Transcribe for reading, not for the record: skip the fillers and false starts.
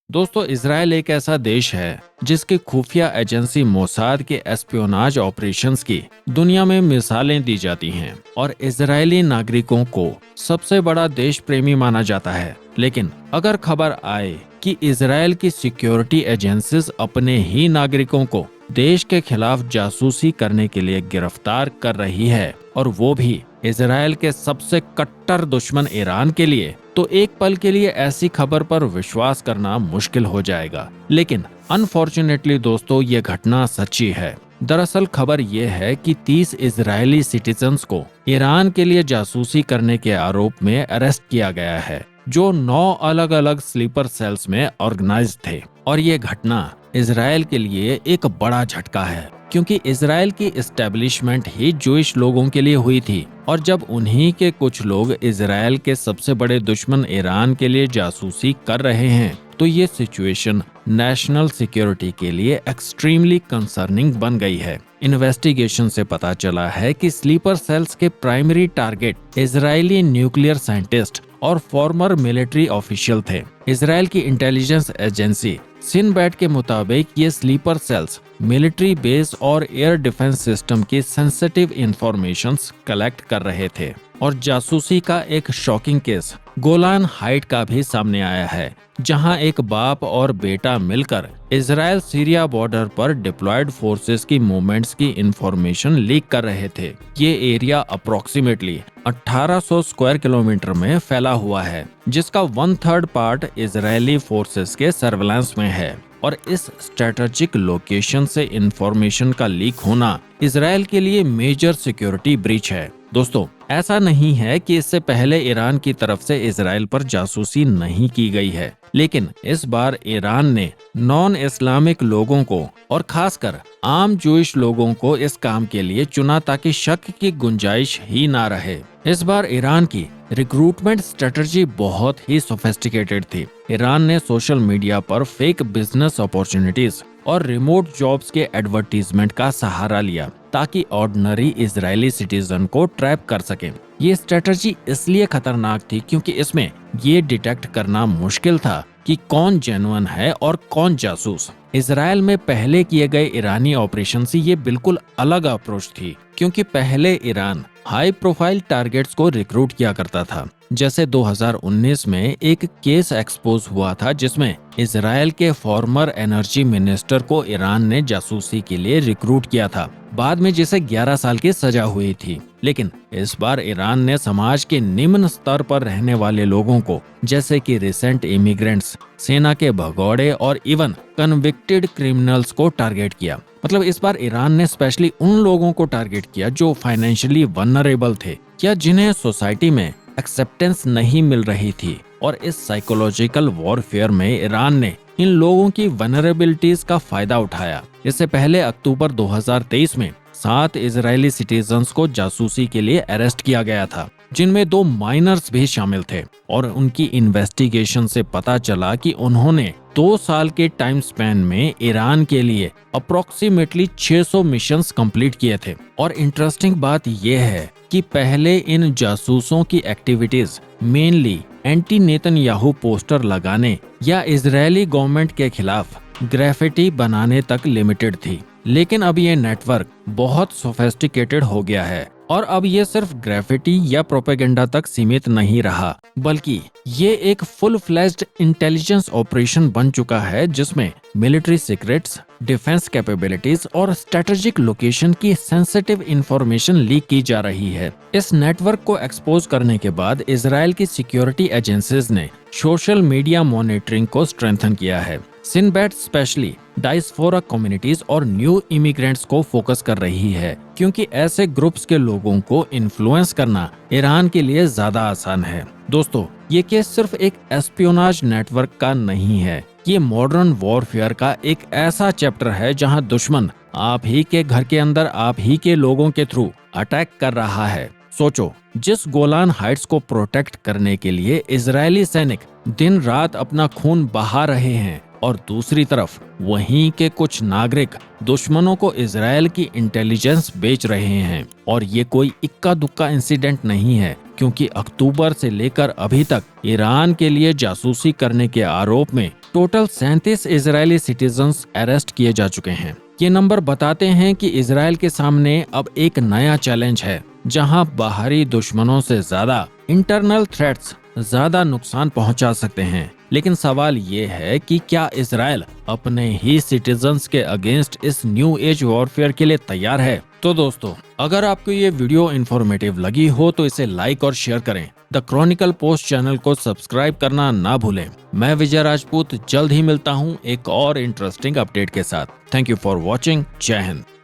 दोस्तों, इजराइल एक ऐसा देश है जिसकी खुफिया एजेंसी मोसाद के एस्पियोनाज ऑपरेशंस की दुनिया में मिसालें दी जाती हैं और इजरायली नागरिकों को सबसे बड़ा देश प्रेमी माना जाता है। लेकिन अगर खबर आए कि इजराइल की सिक्योरिटी एजेंसीज अपने ही नागरिकों को देश के खिलाफ जासूसी करने के लिए गिरफ्तार कर रही है और वो भी इजराइल के सबसे कट्टर दुश्मन ईरान के लिए, तो एक पल के लिए ऐसी खबर पर विश्वास करना मुश्किल हो जाएगा। लेकिन अनफॉर्चुनेटली दोस्तों, ये घटना सच्ची है। दरअसल खबर ये है कि 30 इजरायली सिटीजन्स को ईरान के लिए जासूसी करने के आरोप में अरेस्ट किया गया है, जो 9 अलग अलग स्लीपर सेल्स में ऑर्गेनाइज थे। और ये घटना इजराइल के लिए एक बड़ा झटका है, क्योंकि इजराइल की एस्टेब्लिशमेंट ही जूइश लोगों के लिए हुई थी, और जब उन्हीं के कुछ लोग इजराइल के सबसे बड़े दुश्मन ईरान के लिए जासूसी कर रहे हैं, तो ये सिचुएशन नेशनल सिक्योरिटी के लिए एक्सट्रीमली कंसर्निंग बन गई है। इन्वेस्टिगेशन से पता चला है कि स्लीपर सेल्स के primary target Israeli nuclear scientist और फॉर्मर मिलिट्री ऑफिशियल थे। इजराइल की इंटेलिजेंस एजेंसी सिनबैट के मुताबिक ये स्लीपर सेल्स मिलिट्री बेस और एयर डिफेंस सिस्टम की सेंसिटिव इंफॉर्मेशंस कलेक्ट कर रहे थे। और जासूसी का एक शॉकिंग केस गोलान हाइट का भी सामने आया है, जहां एक बाप और बेटा मिलकर इजराइल सीरिया बॉर्डर पर डिप्लॉयड फोर्सेस की मूवमेंट्स की इंफॉर्मेशन लीक कर रहे थे। ये एरिया अप्रोक्सीमेटली 1800 स्क्वायर किलोमीटर में फैला हुआ है, जिसका 1/3 पार्ट इजरायली फोर्सेस के सर्वेलेंस में है। और इस स्ट्रेटेजिक लोकेशन से इंफॉर्मेशन का लीक होना इजराइल के लिए मेजर सिक्योरिटी ब्रीच है। दोस्तों, ऐसा नहीं है कि इससे पहले ईरान की तरफ से इजराइल पर जासूसी नहीं की गई है, लेकिन इस बार ईरान ने नॉन इस्लामिक लोगों को और खासकर आम जूइश लोगों को इस काम के लिए चुना ताकि शक की गुंजाइश ही ना रहे। इस बार ईरान की रिक्रूटमेंट स्ट्रेटजी बहुत ही सोफिस्टिकेटेड थी। ईरान ने सोशल मीडिया पर फेक बिजनेस अपॉर्चुनिटीज और रिमोट जॉब्स के एडवर्टीजमेंट का सहारा लिया ताकि ऑर्डिनरी इजरायली सिटीजन को ट्रैप कर सके। ये स्ट्रेटजी इसलिए खतरनाक थी क्योंकि इसमें ये डिटेक्ट करना मुश्किल था कि कौन जेन्युइन है और कौन जासूस। इजराइल में पहले किए गए ईरानी ऑपरेशन से ये बिल्कुल अलग अप्रोच थी, क्योंकि पहले ईरान हाई प्रोफाइल टारगेट्स को रिक्रूट किया करता था। जैसे 2019 में एक केस एक्सपोज हुआ था जिसमें इजराइल के फॉर्मर एनर्जी मिनिस्टर को ईरान ने जासूसी के लिए रिक्रूट किया था, बाद में जिसे 11 साल की सजा हुई थी। लेकिन इस बार ईरान ने समाज के निम्न स्तर पर रहने वाले लोगों को, जैसे कि रिसेंट इमिग्रेंट्स, सेना के भगोड़े और इवन कन्विक्टेड क्रिमिनल्स को टारगेट किया। मतलब इस बार ईरान ने स्पेशली उन लोगों को टारगेट किया जो फाइनेंशियली वल्नरेबल थे या जिन्हें सोसाइटी में एक्सेप्टेंस नहीं मिल रही थी। और इस साइकोलॉजिकल वॉरफेयर में ईरान ने इन लोगों की वनरेबिलिटीज का फायदा उठाया। इससे पहले अक्टूबर 2023 में 7 इजरायली सिटीजन्स को जासूसी के लिए अरेस्ट किया गया था, जिनमें 2 माइनर्स भी शामिल थे। और उनकी इन्वेस्टिगेशन से पता चला कि उन्होंने 2 साल के टाइम स्पैन में ईरान के लिए अप्रोक्सीमेटली 600 मिशंस कंप्लीट किए थे। और इंटरेस्टिंग बात यह है कि पहले इन जासूसों की activities mainly anti Netanyahu poster लगाने या इजरायली गवर्नमेंट के खिलाफ ग्रेफिटी बनाने तक लिमिटेड थी, लेकिन अब ये नेटवर्क बहुत सोफिस्टिकेटेड हो गया है। और अब ये सिर्फ ग्रेफिटी या प्रोपेगेंडा तक सीमित नहीं रहा, बल्कि ये एक फुल फ्लेज्ड इंटेलिजेंस ऑपरेशन बन चुका है, जिसमें मिलिट्री सीक्रेट्स, डिफेंस कैपेबिलिटीज और स्ट्रेटेजिक लोकेशन की सेंसिटिव इंफॉर्मेशन लीक की जा रही है। इस नेटवर्क को एक्सपोज करने के बाद इजराइल की सिक्योरिटी एजेंसीज ने सोशल मीडिया मॉनिटरिंग को स्ट्रेंथन किया है। सिनबैट स्पेशली डायस्पोरा कम्युनिटीज और न्यू इमिग्रेंट्स को फोकस कर रही है, क्योंकि ऐसे ग्रुप्स के लोगों को इन्फ्लुएंस करना ईरान के लिए ज्यादा आसान है। दोस्तों, ये केस सिर्फ एक एस्पियोनाज नेटवर्क का नहीं है, ये मॉडर्न वॉरफेयर का एक ऐसा चैप्टर है जहां दुश्मन आप ही के घर के अंदर आप ही के लोगों के थ्रू अटैक कर रहा है। सोचो, जिस गोलान हाइट्स को प्रोटेक्ट करने के लिए इजरायली सैनिक दिन रात अपना खून बहा रहे हैं, और दूसरी तरफ वहीं के कुछ नागरिक दुश्मनों को इजरायल की इंटेलिजेंस बेच रहे हैं। और ये कोई इक्का दुक्का इंसिडेंट नहीं है, क्योंकि अक्टूबर से लेकर अभी तक ईरान के लिए जासूसी करने के आरोप में टोटल 37 इजरायली सिटीजन्स अरेस्ट किए जा चुके हैं। ये नंबर बताते हैं कि इजराइल के सामने अब एक नया चैलेंज है, जहां बाहरी दुश्मनों से ज्यादा इंटरनल थ्रेट्स ज्यादा नुकसान पहुंचा सकते हैं। लेकिन सवाल ये है कि क्या इजराइल अपने ही सिटीजन्स के अगेंस्ट इस न्यू एज वॉरफेयर के लिए तैयार है? तो दोस्तों, अगर आपको ये वीडियो इंफॉर्मेटिव लगी हो तो इसे लाइक और शेयर करें। द क्रॉनिकल पोस्ट चैनल को सब्सक्राइब करना ना भूलें। मैं विजय राजपूत जल्द ही मिलता हूँ एक और इंटरेस्टिंग अपडेट के साथ। Thank you for watching. जय हिंद।